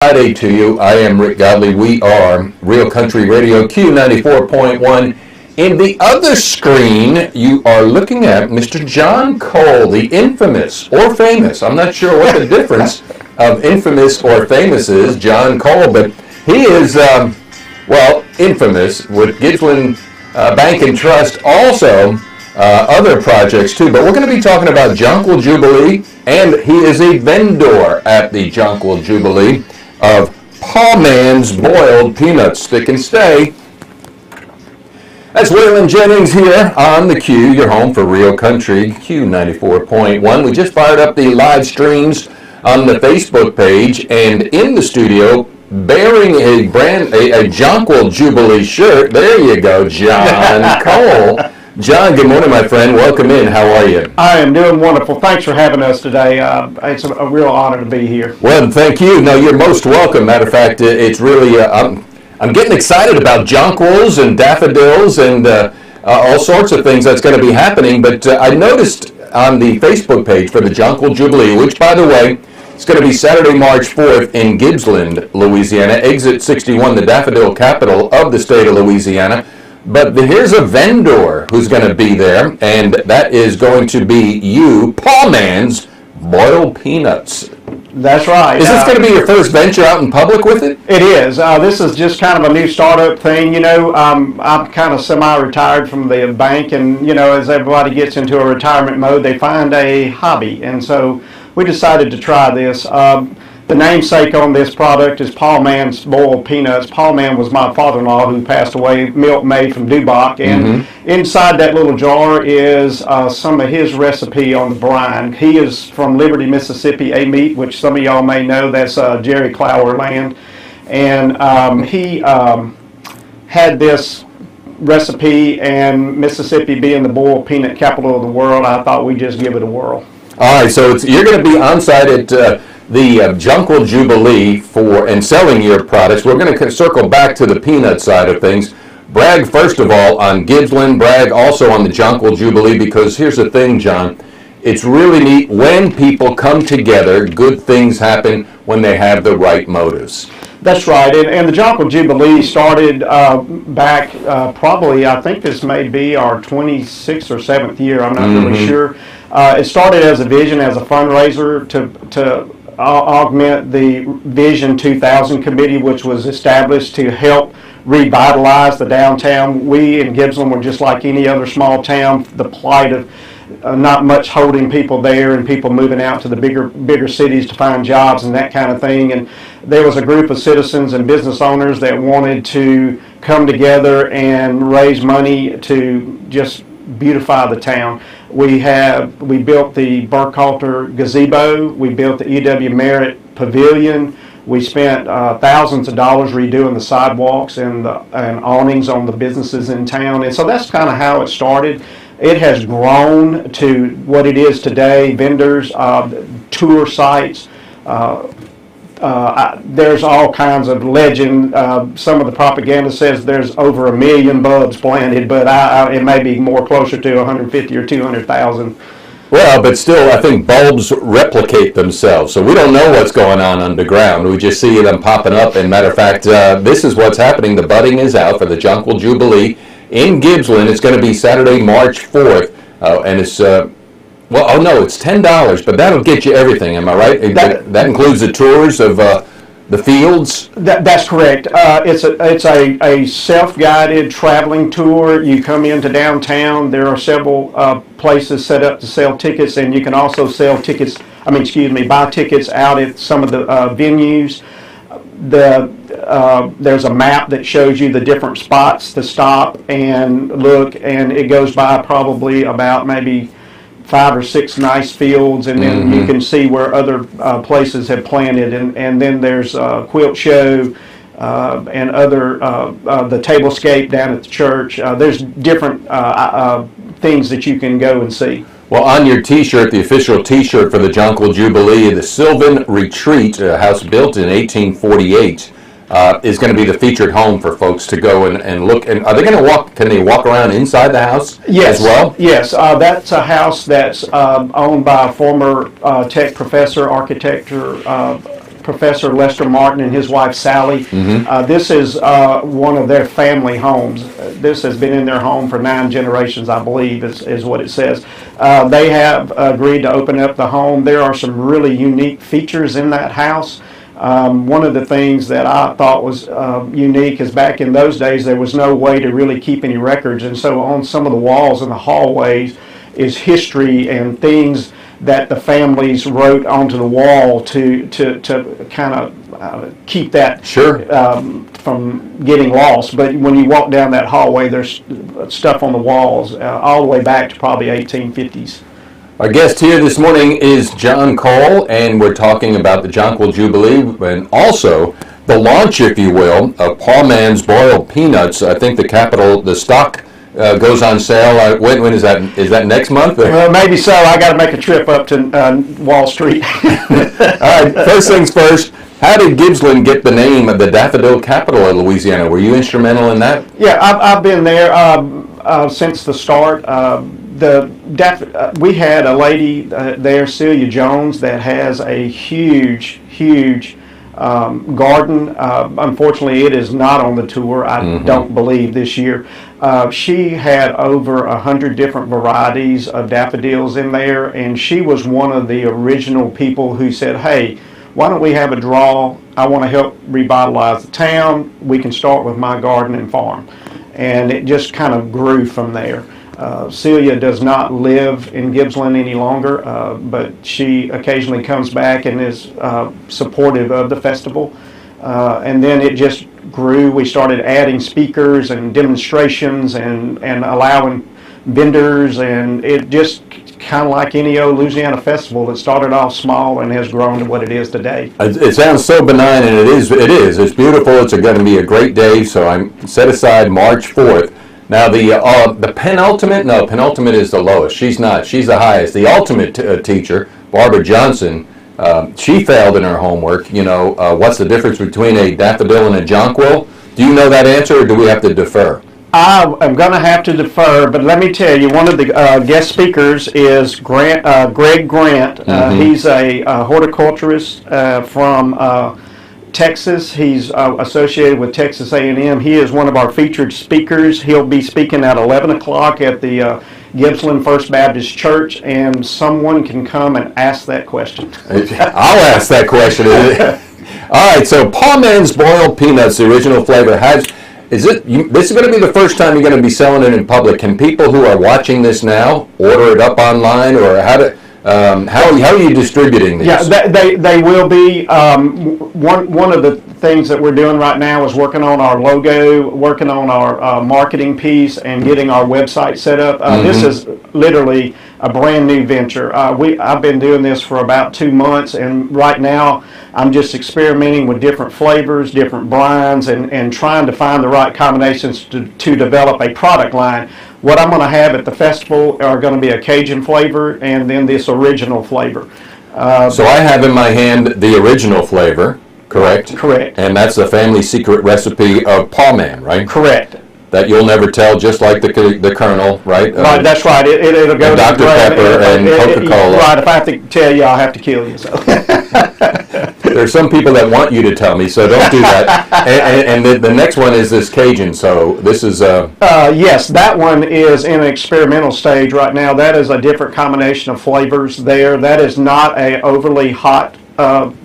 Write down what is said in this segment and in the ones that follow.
Friday to you. I am Rick Godey. We are Real Country Radio Q94.1. In the other screen, you are looking at Mr. Jonquil, the infamous or famous. I'm not sure what the difference of infamous or famous is, Jonquil, but he is, infamous with Gippsland Bank and Trust, also other projects too. But we're going to be talking about Jonquil Jubilee, and he is a vendor at the Jonquil Jubilee of Paul Mann's boiled peanuts. Stick and stay. That's Waylon Jennings here on the Q, your home for Real Country, Q94.1. We just fired up the live streams on the Facebook page, and in the studio, bearing a Jonquil Jubilee shirt, there you go, John Cole. John, good morning, my friend. Welcome in. How are you? I am doing wonderful. Thanks for having us today. It's a real honor to be here. Well, thank you. No, you're most welcome. Matter of fact, it's really, I'm getting excited about jonquils and daffodils and all sorts of things that's going to be happening. But I noticed on the Facebook page for the Jonquil Jubilee, which, by the way, it's going to be Saturday, March 4th in Gippsland, Louisiana, exit 61, the daffodil capital of the state of Louisiana. But here's a vendor who's going to be there, and that is going to be you, Paul Mann's boiled peanuts. That's right. Is this going to be your first venture out in public with it? It is. This is just kind of a new startup thing. You know, I'm kind of semi-retired from the bank, and, you know, as everybody gets into a retirement mode, they find a hobby. And so we decided to try this. The namesake on this product is Paul Mann's boiled peanuts. Paul Mann was my father-in-law who passed away, milk made from Dubach. And inside that little jar is some of his recipe on the brine. He is from Liberty, Mississippi, a meat, which some of y'all may know. That's Jerry Clower land. And he had this recipe, and Mississippi being the boiled peanut capital of the world, I thought we'd just give it a whirl. All right, so you're going to be on site at the Jonquil Jubilee and selling your products. We're going to circle back to the peanut side of things. Brag, first of all, on Gippsland. Brag also on the Jonquil Jubilee, because here's the thing, John. It's really neat when people come together. Good things happen when they have the right motives. That's right, and the Jonquil Jubilee started back probably, I think this may be our 26th or 7th year, I'm not really sure. It started as a vision, as a fundraiser to augment the Vision 2000 committee, which was established to help revitalize the downtown. We in Gippsland were just like any other small town, the plight of not much holding people there and people moving out to the bigger cities to find jobs and that kind of thing. And there was a group of citizens and business owners that wanted to come together and raise money to just beautify the town. We built the Burkhalter gazebo. We built the E.W. Merritt pavilion. We spent thousands of dollars redoing the sidewalks and awnings on the businesses in town. And so that's kind of how it started. It has grown to what it is today. Vendors, tour sites. There's all kinds of legend. Some of the propaganda says there's over 1 million bulbs planted, but it may be more closer to 150 or 200,000. Well, but still, I think bulbs replicate themselves, so we don't know what's going on underground. We just see them popping up. And matter of fact, this is what's happening. The budding is out for the Jonquil Jubilee in Gippsland. It's going to be Saturday, March 4th, and it's it's $10, but that'll get you everything. Am I right? That includes the tours of the fields. That's correct. It's a self-guided traveling tour. You come into downtown. There are several places set up to sell tickets, and you can also buy tickets out at some of the venues. There's a map that shows you the different spots to stop and look, and it goes by probably about maybe 5 or 6 nice fields, and then you can see where other places have planted, and then there's a quilt show and other the tablescape down at the church. There's different things that you can go and see. Well, on your T-shirt, the official T-shirt for the Jonquil Jubilee, the Sylvan Retreat, a house built in 1848, is going to be the featured home for folks to go and look. And are they going to walk? Can they walk around inside the house as well? Yes, that's a house that's owned by a former Tech professor, architecture Professor Lester Martin and his wife Sally. This is one of their family homes. This has been in their home for 9 generations, I believe, is what it says. They have agreed to open up the home. There are some really unique features in that house. One of the things that I thought was unique is back in those days there was no way to really keep any records, and so on some of the walls in the hallways is history and things that the families wrote onto the wall to kind of keep that from getting lost. But when you walk down that hallway, there's stuff on the walls all the way back to probably 1850s. Our guest here this morning is Jonquil, and we're talking about the Jonquil Jubilee and also the launch, if you will, of Paul Mann's Boiled Peanuts. I think the stock goes on sale. When is that? Is that next month? Well, maybe so. I got to make a trip up to Wall Street. All right, first things first. How did Gibbsland get the name of the daffodil capital of Louisiana? Were you instrumental in that? Yeah, I've been there since the start. We had a lady there, Celia Jones, that has a huge garden. Unfortunately, it is not on the tour, I don't believe, this year. She had over 100 different varieties of daffodils in there, and she was one of the original people who said, hey, why don't we have a draw? I want to help revitalize the town. We can start with my garden and farm. And it just kind of grew from there. Celia does not live in Gibbsland any longer, but she occasionally comes back and is supportive of the festival. And then it just grew. We started adding speakers and demonstrations and allowing vendors, and it just kind of like any old Louisiana festival that started off small and has grown to what it is today. It sounds so benign, and it is. It's beautiful. It's going to be a great day, so I'm set aside March 4th. Now, the penultimate is the lowest. She's not. She's the highest. The ultimate teacher, Barbara Johnson, she failed in her homework. You know, what's the difference between a daffodil and a jonquil? Do you know that answer, or do we have to defer? I am going to have to defer, but let me tell you, one of the guest speakers is Greg Grant. He's a horticulturist from Texas. He's associated with Texas A&M. He is one of our featured speakers. He'll be speaking at 11 o'clock at the Gibbsland First Baptist Church, and someone can come and ask that question. I'll ask that question. All right, so Paul Mann's Boiled Peanuts, the original flavor, this is going to be the first time you're going to be selling it in public. Can people who are watching this now order it up online, or how are you distributing these? Yeah, they will be. One of the things that we're doing right now is working on our logo, working on our marketing piece, and getting our website set up. This is literally a brand new venture. I've been doing this for about 2 months, and right now I'm just experimenting with different flavors, different blinds, and trying to find the right combinations to develop a product line. What I'm going to have at the festival are going to be a Cajun flavor and then this original flavor. So I have in my hand the original flavor, correct? Correct. And that's the family secret recipe of Paul Mann, right? Correct. That you'll never tell, just like the Colonel, right? Right, that's right. It'll go to Dr. Pepper and Coca-Cola. Right, if I have to tell you, I'll have to kill you. So. There's some people that want you to tell me, so don't do that. And the next one is this Cajun, so this is... Yes, that one is in an experimental stage right now. That is a different combination of flavors there. That is not a overly hot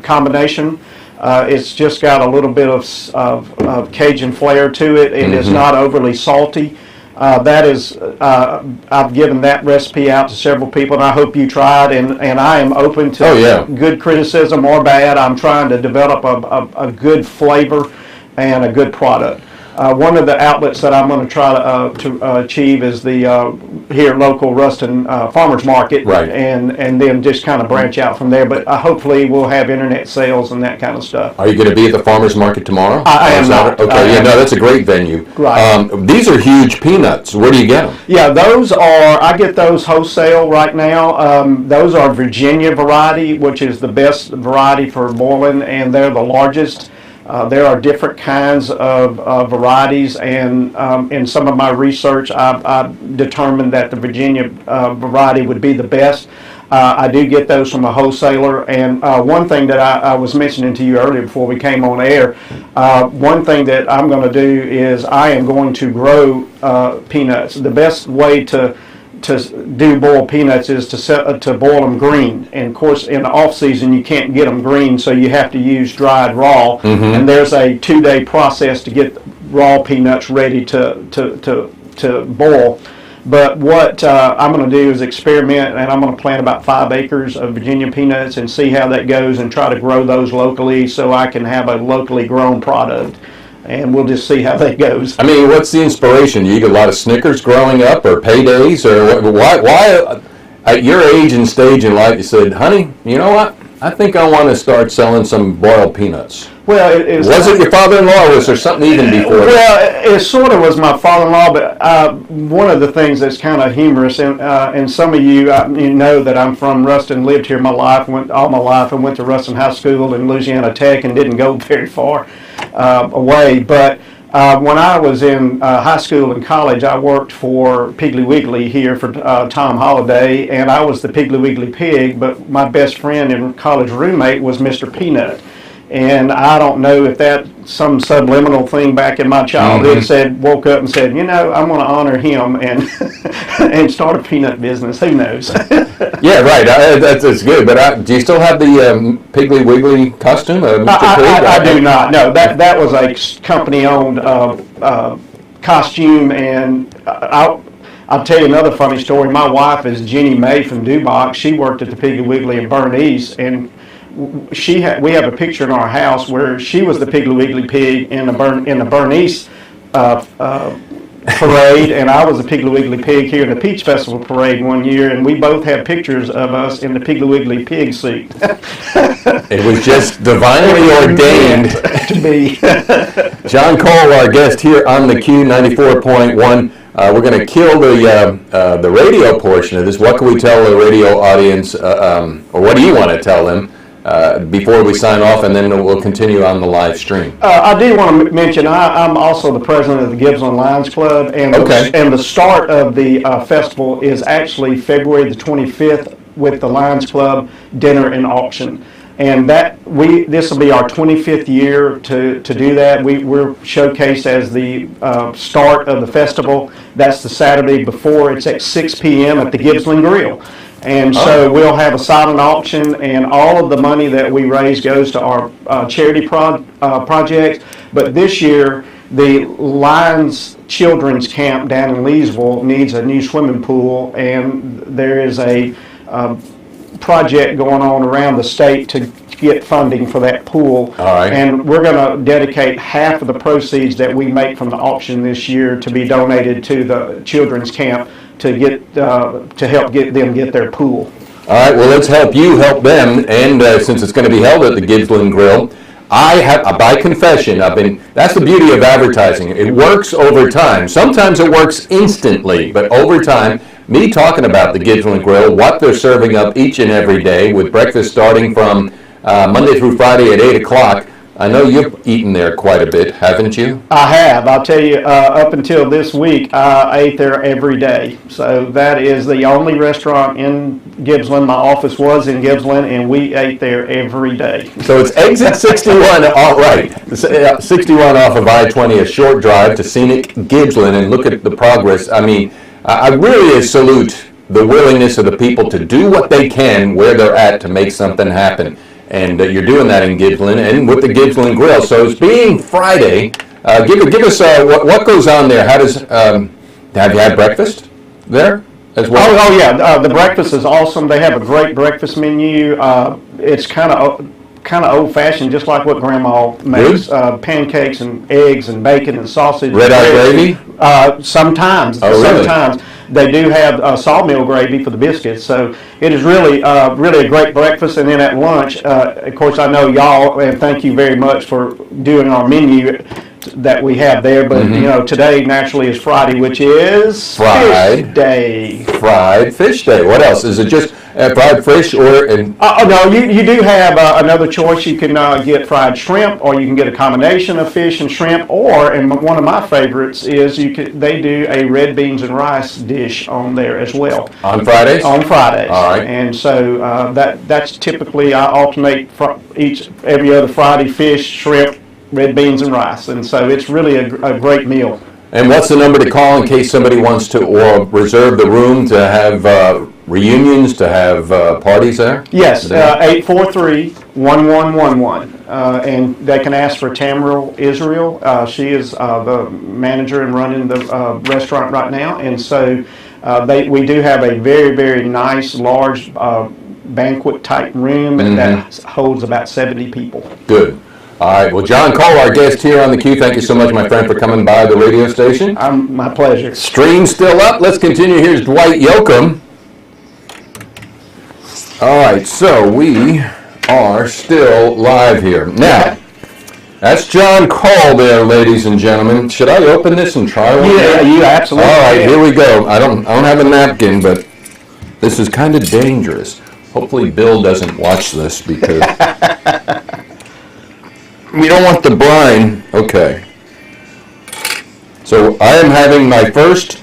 combination. It's just got a little bit of Cajun flair to it. It is not overly salty. That is, I've given that recipe out to several people, and I hope you try it. And I am open to good criticism or bad. I'm trying to develop a good flavor and a good product. One of the outlets that I'm going to try to achieve is the here Local-Ruston farmers market, right. and then just kind of branch out from there. But hopefully we'll have internet sales and that kind of stuff. Are you going to be at the farmers market tomorrow? I am not. Okay, that's a great venue. Right. These are huge peanuts. Where do you get them? Yeah, I get those wholesale right now. Those are Virginia variety, which is the best variety for boiling, and they're the largest. There are different kinds of varieties, and in some of my research, I've determined that the Virginia variety would be the best. I do get those from a wholesaler. And one thing that I was mentioning to you earlier before we came on air, one thing that I'm going to do is I am going to grow peanuts. The best way to do boiled peanuts is to boil them green. And of course, in the off season, you can't get them green, so you have to use dried raw. And there's a 2-day process to get raw peanuts ready to boil. But what I'm going to do is experiment, and I'm going to plant about 5 acres of Virginia peanuts and see how that goes and try to grow those locally so I can have a locally grown product. And we'll just see how that goes. I mean, what's the inspiration? You eat a lot of Snickers growing up, or paydays, or why at your age and stage in life you said, honey, you know what? I think I want to start selling some boiled peanuts. Well, was it your father-in-law, or was there something even before? Well, it sort of was my father-in-law, but one of the things that's kind of humorous, and some of you know that I'm from Ruston, lived here all my life, and went to Ruston High School and Louisiana Tech and didn't go very far away. But when I was in high school and college, I worked for Piggly Wiggly here for Tom Holliday, and I was the Piggly Wiggly pig, but my best friend and college roommate was Mr. Peanut. And I don't know if that's some subliminal thing back in my childhood woke up and said, you know, I'm going to honor him and and start a peanut business. Who knows? Yeah, right. That's good. But do you still have the Piggly Wiggly costume, Mr. Pig? I do not. No, that was a company-owned costume. And I'll tell you another funny story. My wife is Jenny May from Duboc. She worked at the Piggly Wiggly in Bernice, and we have a picture in our house where she was the Piggly Wiggly pig in the Bernice parade, and I was the Piggly Wiggly pig here in the Peach Festival parade one year, and we both have pictures of us in the Piggly Wiggly pig suit. It was just divinely ordained to be. John Cole, our guest here on the Q-94.1. We're going to kill the radio portion of this. What can we tell the radio audience, or what do you want to tell them before we sign off, and then we'll continue on the live stream? I do want to mention I'm also the president of the Gibbsland Lions Club, and the start of the festival is actually February the 25th with the Lions Club dinner and auction. And this will be our 25th year to do that. We're showcased as the start of the festival. That's the Saturday before. It's at 6 p.m. at the Gibbsland Grill. And so we'll have a silent auction, and all of the money that we raise goes to our charity project. But this year, the Lions Children's Camp down in Leesville needs a new swimming pool, and there is a project going on around the state to get funding for that pool. All right. And we're going to dedicate half of the proceeds that we make from the auction this year to be donated to the children's camp to help get their pool. All right, well, let's help you help them, and since it's going to be held at the Gibbsland Grill, I have, by confession, that's the beauty of advertising. It works over time. Sometimes it works instantly, but over time, me talking about the Gibbsland Grill, what they're serving up each and every day, with breakfast starting from Monday through Friday at 8 o'clock. I know you've eaten there quite a bit, haven't you? I have. I'll tell you, up until this week, I ate there every day. So that is the only restaurant in Gibbsland. My office was in Gibbsland, and we ate there every day. So it's exit 61, all right, 61 off of I-20, a short drive to scenic Gibbsland, and look at the progress. I mean, I really salute the willingness of the people to do what they can where they're at to make something happen. And you're doing that in Gibbsland and with the Gibbsland Grill. So it's being Friday. Give us what goes on there. How does have you had breakfast there as well? Oh yeah, the breakfast is awesome. They have a great breakfast menu. It's kind of old-fashioned, just like what Grandma makes. Pancakes and eggs and bacon and sausage. Red-eye gravy? Sometimes. Oh, really? Sometimes. They do have sawmill gravy for the biscuits, so it is really a great breakfast. And then at lunch, of course, I know y'all, and thank you very much for doing our menu. that we have there. But you know, today naturally is Friday, which is Fish Day. Fried Fish Day. What else? Is it just fried fish or? No, you do have another choice. You can get fried shrimp, or you can get a combination of fish and shrimp. Or, and one of my favorites is they do a red beans and rice dish on there as well. On Fridays? On Fridays. All right. And so that's typically I alternate every other Friday: fish, shrimp, red beans and rice. And so it's really a great meal. And what's the number to call in case somebody wants to or reserve the room to have reunions, to have parties there? Yes, 843-1111. And they can ask for Tamara Israel. She is the manager and running the restaurant right now. And so we do have a very, very nice, large banquet type room that holds about 70 people. Good. All right. Well, John Cole, our guest here on the Q, thank you so much, my friend, for coming by the radio station. My pleasure. Stream still up. Let's continue. Here's Dwight Yoakam. All right. So we are still live here. Now, that's John Cole there, ladies and gentlemen. Should I open this and try one? Yeah, you absolutely. All right. Here we go. I don't have a napkin, but this is kind of dangerous. Hopefully Bill doesn't watch this because... We don't want the brine. Okay. So I am having my first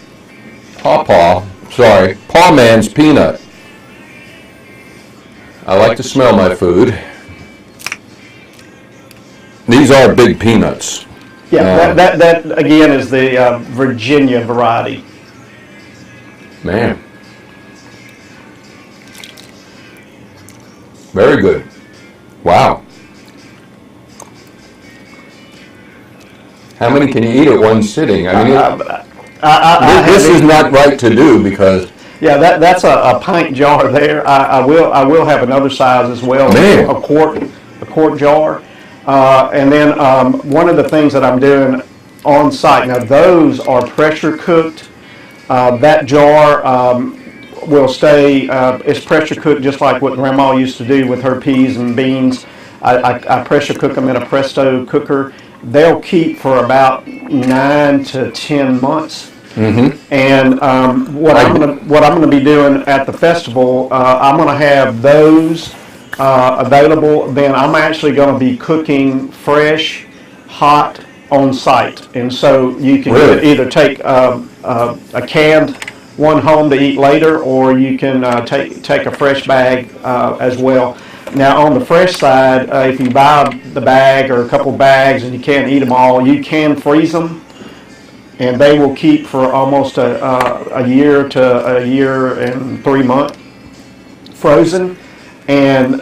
Paw Man's peanut. I like to smell my food. These are big peanuts. Yeah, that again is the Virginia variety. Man. Very good. Wow. How many can you eat at one sitting? I mean, this is not right to do because... Yeah, that's a pint jar there. I will have another size as well. Man. A quart jar. And then one of the things that I'm doing on site, now those are pressure cooked. That jar will stay, it's pressure cooked just like what Grandma used to do with her peas and beans. I pressure cook them in a Presto cooker. They'll keep for about 9 to 10 months. And what I'm gonna be doing at the festival, I'm gonna have those available. Then I'm actually gonna be cooking fresh, hot on site, and so you can either take a canned one home to eat later, or you can take a fresh bag as well. Now, on the fresh side, if you buy the bag or a couple bags and you can't eat them all, you can freeze them, and they will keep for almost a year to a year and 3 months frozen. And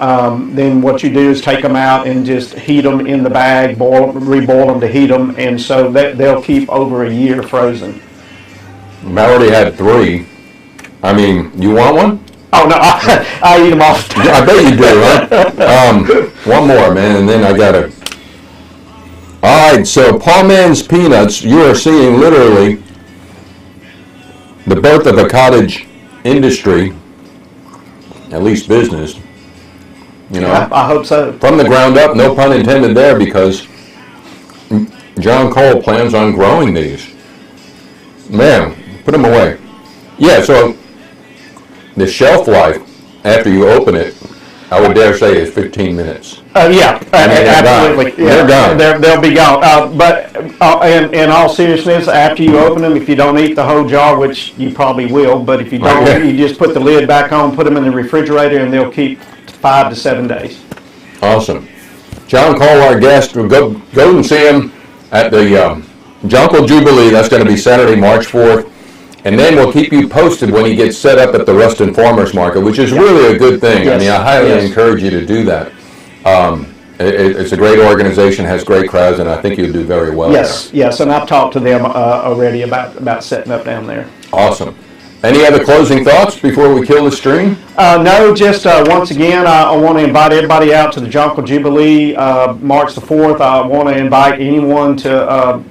then what you do is take them out and just heat them in the bag, reboil them to heat them, and so they'll keep over a year frozen. I already had 3. I mean, you want one? Oh, no, I eat them all the time. I bet you do, huh? One more, man, and then I gotta... All right, so Paw Man's Peanuts, you are seeing literally the birth of a cottage industry, at least business, you know. Yeah, I hope so. From the ground up, no pun intended there, because John Cole plans on growing these. Man, put them away. Yeah, so the shelf life after you open it, I would dare say, is 15 minutes. Yeah, absolutely. They're gone. They'll be gone. But in all seriousness, after you open them, if you don't eat the whole jar, which you probably will, but if you don't, you just put the lid back on, put them in the refrigerator, and they'll keep 5 to 7 days. Awesome. John Cole, our guest. Go and see him at the Jonquil Jubilee. That's going to be Saturday, March 4th. And then we'll keep you posted when he gets set up at the Ruston Farmers Market, which is really a good thing. Yes. I mean, I highly encourage you to do that. It's a great organization, has great crowds, and I think you'll do very well there. Yes, and I've talked to them already about setting up down there. Awesome. Any other closing thoughts before we kill the stream? No, just once again, I want to invite everybody out to the Jonquil Jubilee, March the 4th. I want to invite anyone to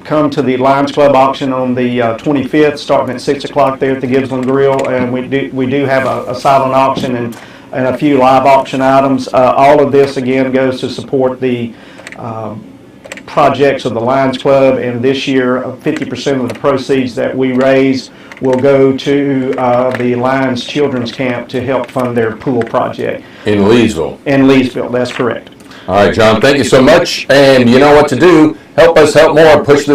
come to the Lions Club auction on the 25th, starting at 6 o'clock there at the Gibbsland Grill, and we do have a silent auction and a few live auction items. All of this again goes to support the projects of the Lions Club, and this year 50% of the proceeds that we raise will go to the Lions Children's Camp to help fund their pool project. In Leesville. In Leesville, that's correct. All right, John, thank you so much. And you know what to do. Help us help more. Push this